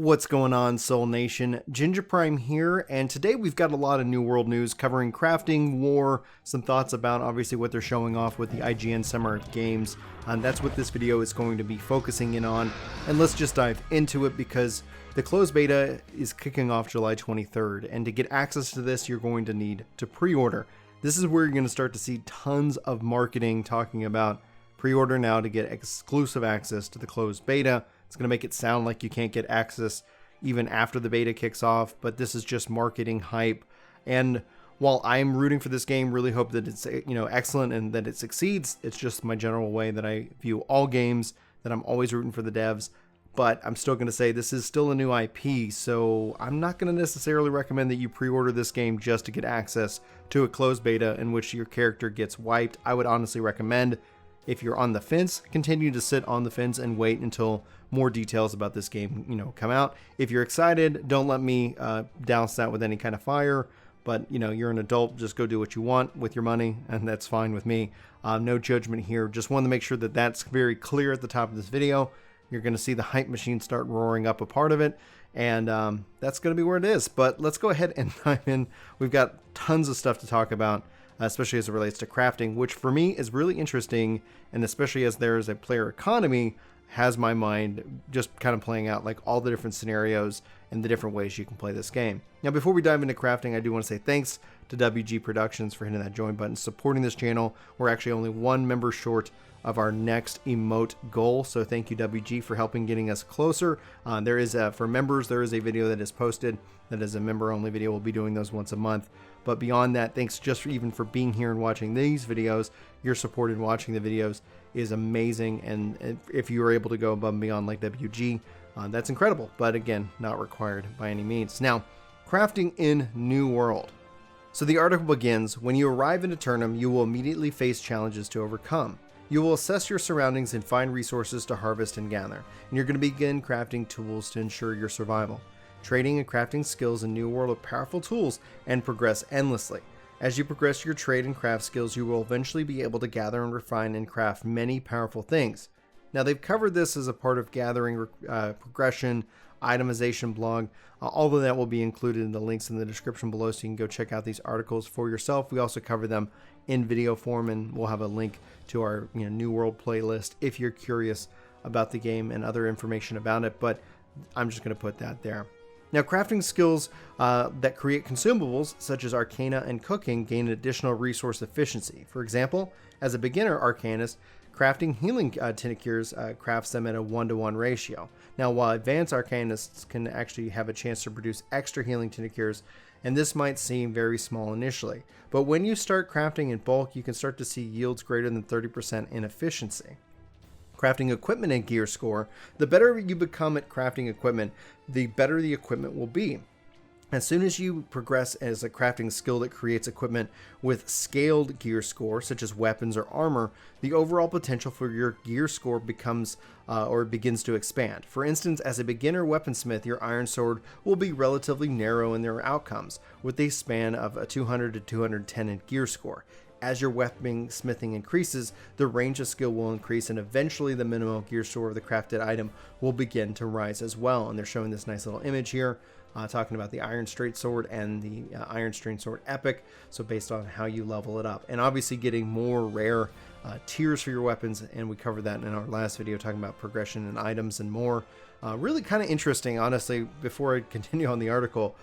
What's going on, Soul Nation? Ginger Prime here, and today we've got a lot of New World news covering crafting, war, some thoughts about obviously what they're showing off with the IGN Summer Games. That's what this video is going to be focusing in on, and let's just dive into it because the closed beta is kicking off July 23rd, and to get access to this, you're going to need to pre-order. This is where you're going to start to see tons of marketing talking about pre-order now to get exclusive access to the closed beta. It's going to make it sound like you can't get access even after the beta kicks off, but this is just marketing hype. And while I'm rooting for this game, really hope that it's excellent and that it succeeds, it's just my general way that I view all games, that I'm always rooting for the devs. But I'm still going to say this is still a new IP, so I'm not going to necessarily recommend that you pre-order this game just to get access to a closed beta in which your character gets wiped. I would honestly recommend, if you're on the fence, continue to sit on the fence and wait until more details about this game, come out. If you're excited, don't let me douse that with any kind of fire. But, you're an adult, just go do what you want with your money, and that's fine with me. No judgment here. Just wanted to make sure that that's very clear at the top of this video. You're going to see the hype machine start roaring up a part of it, and that's going to be where it is. But let's go ahead and dive in. We've got tons of stuff to talk about, especially as it relates to crafting, which for me is really interesting, and especially as there is a player economy, has my mind just kind of playing out like all the different scenarios and the different ways you can play this game. Now, before we dive into crafting, I do want to say thanks to WG Productions for hitting that join button, supporting this channel. We're actually only one member short of our next emote goal, so thank you, WG, for helping getting us closer. There is for members, there is a video that is posted that is a member only video. We'll be doing those once a month. But beyond that, thanks just even for being here and watching these videos. Your support in watching the videos is amazing, and if you are able to go above and beyond like WG, that's incredible, but again, not required by any means. Now, crafting in New World. So the article begins, when you arrive in Eternum, you will immediately face challenges to overcome. You will assess your surroundings and find resources to harvest and gather, and you're going to begin crafting tools to ensure your survival. Trading and crafting skills in New World are powerful tools and progress endlessly. As you progress your trade and craft skills, you will eventually be able to gather and refine and craft many powerful things. Now, they've covered this as a part of gathering, progression, itemization blog. All of that will be included in the links in the description below, so you can go check out these articles for yourself. We also cover them in video form, and we'll have a link to our New World playlist if you're curious about the game and other information about it, but I'm just going to put that there. Now, crafting skills that create consumables, such as Arcana and Cooking, gain additional resource efficiency. For example, as a beginner Arcanist, crafting healing tinctures crafts them at a 1-to-1 ratio. Now, while advanced Arcanists can actually have a chance to produce extra healing tinctures, and this might seem very small initially, but when you start crafting in bulk, you can start to see yields greater than 30% in efficiency. Crafting equipment and gear score. The better you become at crafting equipment, the better the equipment will be. As soon as you progress as a crafting skill that creates equipment with scaled gear score, such as weapons or armor, the overall potential for your gear score becomes or begins to expand. For instance, as a beginner weaponsmith, your iron sword will be relatively narrow in their outcomes, with a span of a 200 to 210 in gear score. As your weapon smithing increases, the range of skill will increase, and eventually the minimum gear score of the crafted item will begin to rise as well. And they're showing this nice little image here, talking about the Iron Straight Sword and the Iron Straight Sword Epic, so based on how you level it up. And obviously getting more rare tiers for your weapons, and we covered that in our last video talking about progression and items and more. Really kind of interesting, honestly. Before I continue on the article,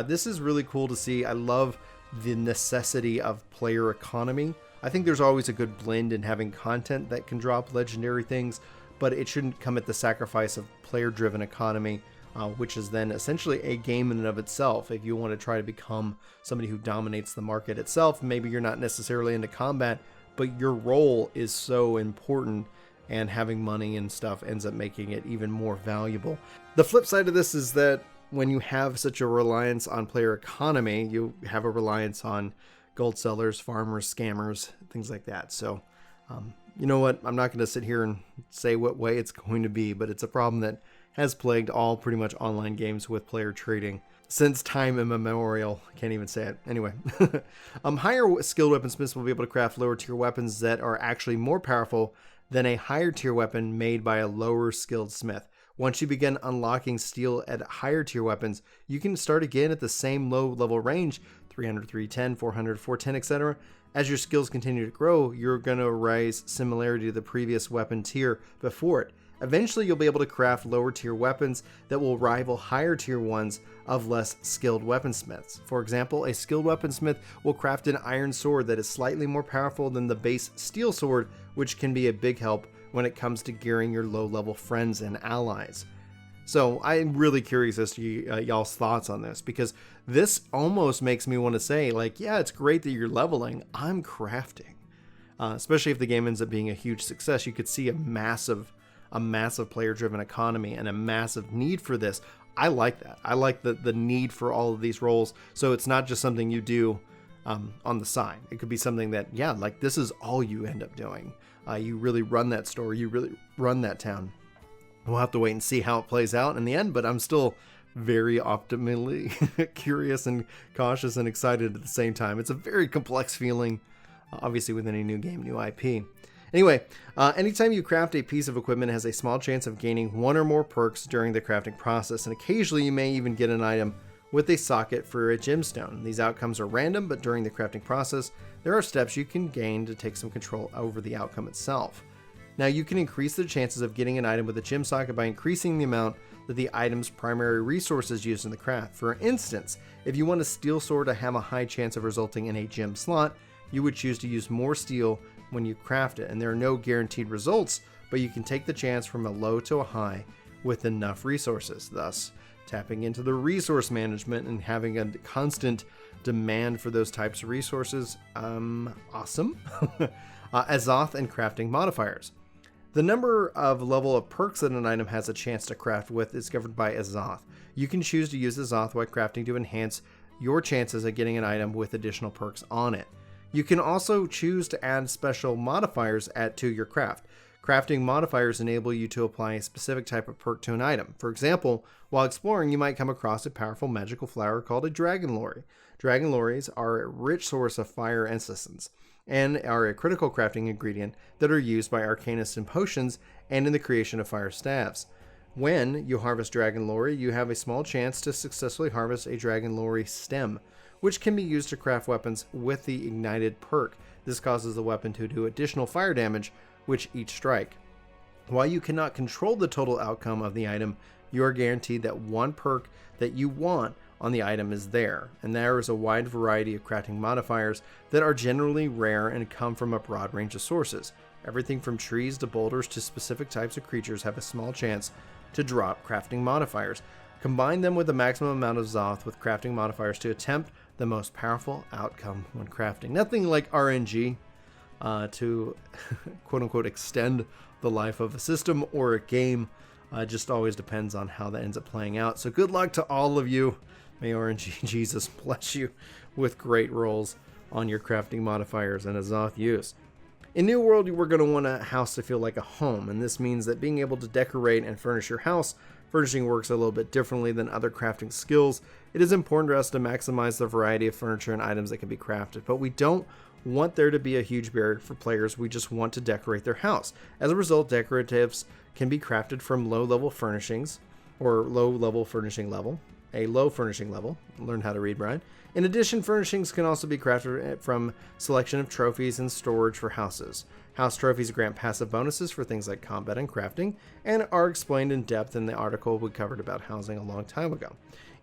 this is really cool to see. I love the necessity of player economy. I think there's always a good blend in having content that can drop legendary things, but it shouldn't come at the sacrifice of player-driven economy, which is then essentially a game in and of itself. If you want to try to become somebody who dominates the market itself, maybe you're not necessarily into combat, but your role is so important, and having money and stuff ends up making it even more valuable. The flip side of this is that when you have such a reliance on player economy, you have a reliance on gold sellers, farmers, scammers, things like that. So, you know what? I'm not going to sit here and say what way it's going to be, but it's a problem that has plagued all pretty much online games with player trading since time immemorial. Can't even say it. Anyway, higher skilled weaponsmiths will be able to craft lower tier weapons that are actually more powerful than a higher tier weapon made by a lower skilled smith. Once you begin unlocking steel at higher tier weapons, you can start again at the same low level range, 300, 310, 400, 410, etc. As your skills continue to grow, you're going to rise similarity to the previous weapon tier before it. Eventually, you'll be able to craft lower tier weapons that will rival higher tier ones of less skilled weaponsmiths. For example, a skilled weaponsmith will craft an iron sword that is slightly more powerful than the base steel sword, which can be a big help when it comes to gearing your low level friends and allies. So I'm really curious as to y'all's thoughts on this, because this almost makes me want to say, like, yeah, it's great that you're leveling. I'm crafting. Especially if the game ends up being a huge success, you could see a massive player-driven economy and a massive need for this. I like that. I like the need for all of these roles. So it's not just something you do on the side. It could be something that, yeah, like this is all you end up doing. You really run that store. You really run that town. We'll have to wait and see how it plays out in the end, but I'm still very optimally curious and cautious and excited at the same time. It's a very complex feeling, obviously, with any new game, new IP. Anyway, anytime you craft a piece of equipment, it has a small chance of gaining one or more perks during the crafting process, and occasionally you may even get an item with a socket for a gemstone. These outcomes are random, but during the crafting process, there are steps you can gain to take some control over the outcome itself. Now, you can increase the chances of getting an item with a gem socket by increasing the amount that the item's primary resources used in the craft. For instance, if you want a steel sword to have a high chance of resulting in a gem slot, you would choose to use more steel when you craft it, and there are no guaranteed results, but you can take the chance from a low to a high with enough resources, thus tapping into the resource management and having a constant demand for those types of resources. Awesome. Azoth and crafting modifiers. The number of level of perks that an item has a chance to craft with is governed by Azoth. You can choose to use Azoth while crafting to enhance your chances of getting an item with additional perks on it. You can also choose to add special modifiers to your craft. Crafting modifiers enable you to apply a specific type of perk to an item. For example, while exploring, you might come across a powerful magical flower called a dragon lorry. Dragon lorries are a rich source of fire essence and are a critical crafting ingredient that are used by arcanists in potions and in the creation of fire staves. When you harvest dragon lorry, you have a small chance to successfully harvest a dragon lorry stem, which can be used to craft weapons with the ignited perk. This causes the weapon to do additional fire damage with each strike. While you cannot control the total outcome of the item, you are guaranteed that one perk that you want on the item is there, and there is a wide variety of crafting modifiers that are generally rare and come from a broad range of sources. Everything from trees to boulders to specific types of creatures have a small chance to drop crafting modifiers. Combine them with the maximum amount of Zoth with crafting modifiers to attempt the most powerful outcome when crafting. Nothing like RNG to quote-unquote extend the life of a system or a game. Just always depends on how that ends up playing out. So good luck to all of you. May RNG Jesus bless you with great rolls on your crafting modifiers and Azoth use. In New World, we're going to want a house to feel like a home, and this means that being able to decorate and furnish your house. Furnishing works a little bit differently than other crafting skills. It is important for us to maximize the variety of furniture and items that can be crafted, but we don't want there to be a huge barrier for players. We just want to decorate their house. As a result, decoratives can be crafted from low-level furnishings or low-level furnishing level, a low furnishing level. Learn how to read, Brian. In addition, furnishings can also be crafted from selection of trophies and storage for houses. House trophies grant passive bonuses for things like combat and crafting, and are explained in depth in the article we covered about housing a long time ago.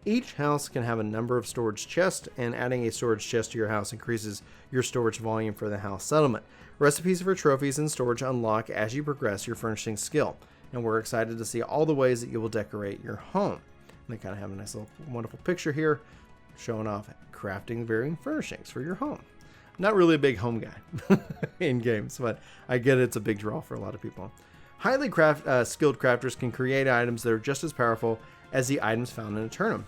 Each house can have a number of storage chests, and adding a storage chest to your house increases your storage volume for the house settlement. Recipes for trophies and storage unlock as you progress your furnishing skill, and we're excited to see all the ways that you will decorate your home. And they kind of have a nice little wonderful picture here showing off crafting varying furnishings for your home. Not really a big home guy in games, but I get it's a big draw for a lot of people. Highly skilled crafters can create items that are just as powerful as the items found in a tournament.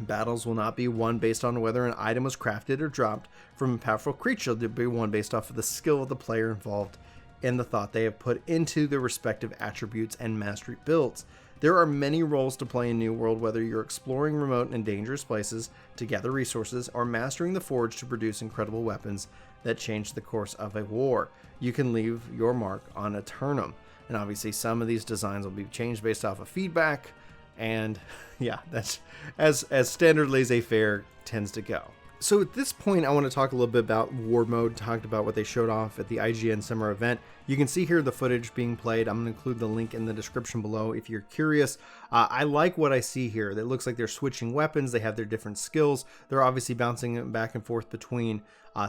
Battles will not be won based on whether an item was crafted or dropped from a powerful creature. They'll be won based off of the skill of the player involved and the thought they have put into their respective attributes and mastery builds. There are many roles to play in New World, whether you're exploring remote and dangerous places to gather resources or mastering the forge to produce incredible weapons that change the course of a war. You can leave your mark on Eternum. And obviously some of these designs will be changed based off of feedback. And yeah, that's as standard laissez-faire tends to go. So at this point, I want to talk a little bit about War Mode, talked about what they showed off at the IGN Summer event. You can see here the footage being played. I'm going to include the link in the description below if you're curious. I like what I see here. It looks like they're switching weapons. They have their different skills. They're obviously bouncing back and forth between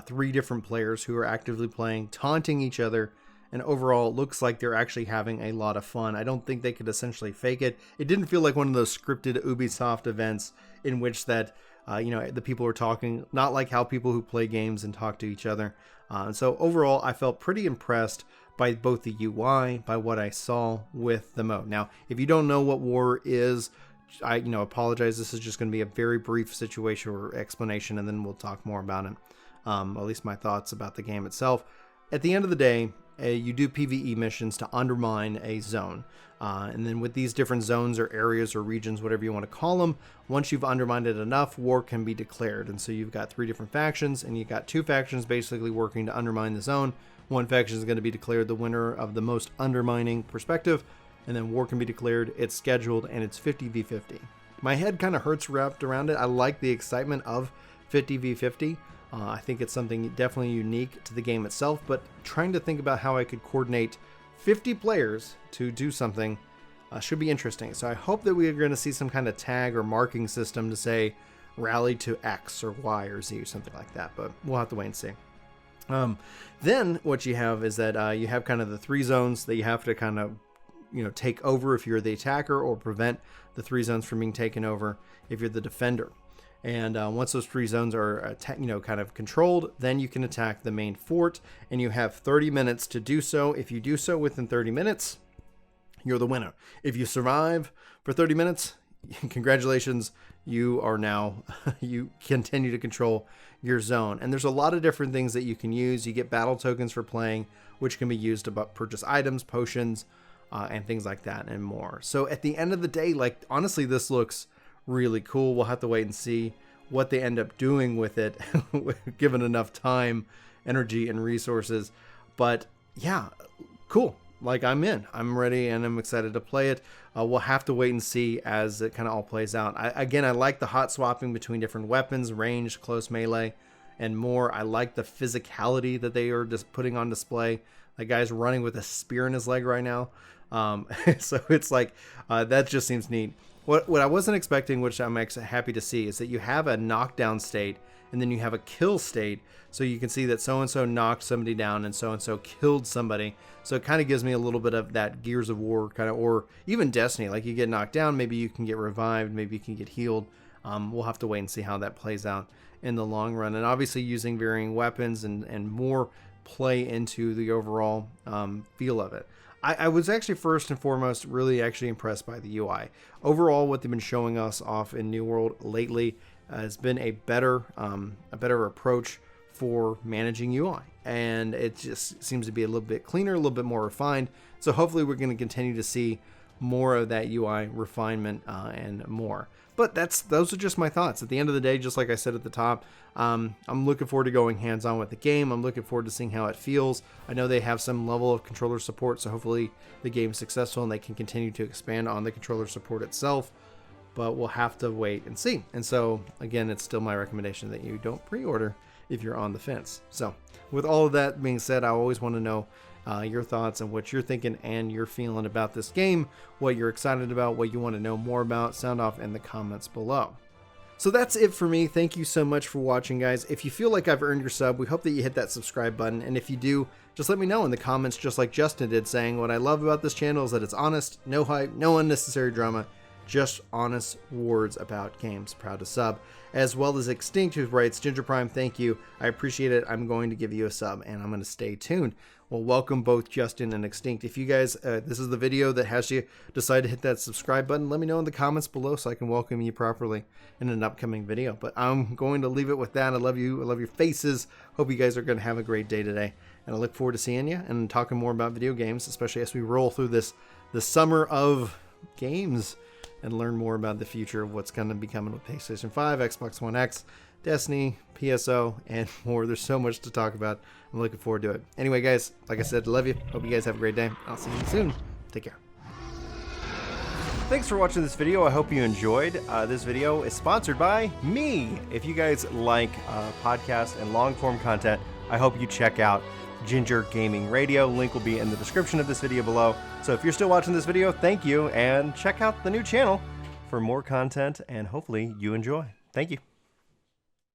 3 different players who are actively playing, taunting each other. And overall, it looks like they're actually having a lot of fun. I don't think they could essentially fake it. It didn't feel like one of those scripted Ubisoft events in which that the people are talking, not like how people who play games and talk to each other. So overall, I felt pretty impressed by both the UI, by what I saw with the mode. Now, if you don't know what War is, I apologize. This is just going to be a very brief situation or explanation, and then we'll talk more about it. At least my thoughts about the game itself. At the end of the day, you do PvE missions to undermine a zone. And then with these different zones or areas or regions, whatever you want to call them, once you've undermined it enough, war can be declared. And so you've got 3 different factions, and you've got 2 factions basically working to undermine the zone. One faction is going to be declared the winner of the most undermining perspective, and then war can be declared. It's scheduled, and it's 50v50. My head kind of hurts wrapped around it. I like the excitement of 50v50. I think it's something definitely unique to the game itself, but trying to think about how I could coordinate 50 players to do something should be interesting. So I hope that we are going to see some kind of tag or marking system to say rally to X or Y or Z or something like that, but we'll have to wait and see. Then what you have is that you have kind of the 3 zones that you have to kind of take over if you're the attacker, or prevent the 3 zones from being taken over if you're the defender. And once those 3 zones are kind of controlled, then you can attack the main fort, and you have 30 minutes to do so. If you do so within 30 minutes, you're the winner. If you survive for 30 minutes, congratulations, you are now, you continue to control your zone. And there's a lot of different things that you can use. You get battle tokens for playing, which can be used to purchase items, potions, and things like that and more. So at the end of the day, honestly, this looks really cool. We'll have to wait and see what they end up doing with it, given enough time, energy, and resources. But yeah, cool. I'm in. I'm ready, and I'm excited to play it. We'll have to wait and see as it kind of all plays out. I like the hot swapping between different weapons, range, close melee, and more. I like the physicality that they are just putting on display. That guy's running with a spear in his leg right now. So it's that just seems neat. What I wasn't expecting, which I'm actually happy to see, is that you have a knockdown state, and then you have a kill state. So you can see that so-and-so knocked somebody down and so-and-so killed somebody. So it kind of gives me a little bit of that Gears of War kind of, or even Destiny. You get knocked down, maybe you can get revived, maybe you can get healed. We'll have to wait and see how that plays out in the long run. And obviously using varying weapons and more play into the overall feel of it. I was actually first and foremost really actually impressed by the UI. Overall, what they've been showing us off in New World lately has been a better approach for managing UI, and it just seems to be a little bit cleaner, a little bit more refined. So hopefully we're going to continue to see more of that UI refinement and more. But those are just my thoughts. At the end of the day, just like I said at the top, I'm looking forward to going hands-on with the game. I'm looking forward to seeing how it feels. I know they have some level of controller support, so hopefully the game's successful and they can continue to expand on the controller support itself. But we'll have to wait and see. And so, again, it's still my recommendation that you don't pre-order if you're on the fence. So, with all of that being said, I always want to know your thoughts and what you're thinking and you're feeling about this game, what you're excited about, what you want to know more about. Sound off in the comments below. So that's it for me. Thank you so much for watching, guys. If you feel like I've earned your sub, we hope that you hit that subscribe button. And if you do, just let me know in the comments, just like Justin did, saying what I love about this channel is that it's honest, no hype, no unnecessary drama, just honest words about games. Proud to sub. As well as Extinct, who writes, Ginger Prime, thank you. I appreciate it. I'm going to give you a sub, and I'm going to stay tuned. Well, welcome both Justin and Extinct. If you guys, this is the video that has you decide to hit that subscribe button, let me know in the comments below so I can welcome you properly in an upcoming video. But I'm going to leave it with that. I love you. I love your faces. Hope you guys are going to have a great day today. And I look forward to seeing you and talking more about video games, especially as we roll through the summer of games and learn more about the future of what's going to be coming with PlayStation 5, Xbox One X, Destiny, PSO, and more. There's so much to talk about. I'm looking forward to it. Anyway, guys, like I said, love you. Hope you guys have a great day. I'll see you soon. Take care. Thanks for watching this video. I hope you enjoyed. This video is sponsored by me. If you guys like podcasts and long-form content, I hope you check out Ginger Gaming Radio. Link will be in the description of this video below. So if you're still watching this video, thank you, and check out the new channel for more content, and hopefully you enjoy. Thank you.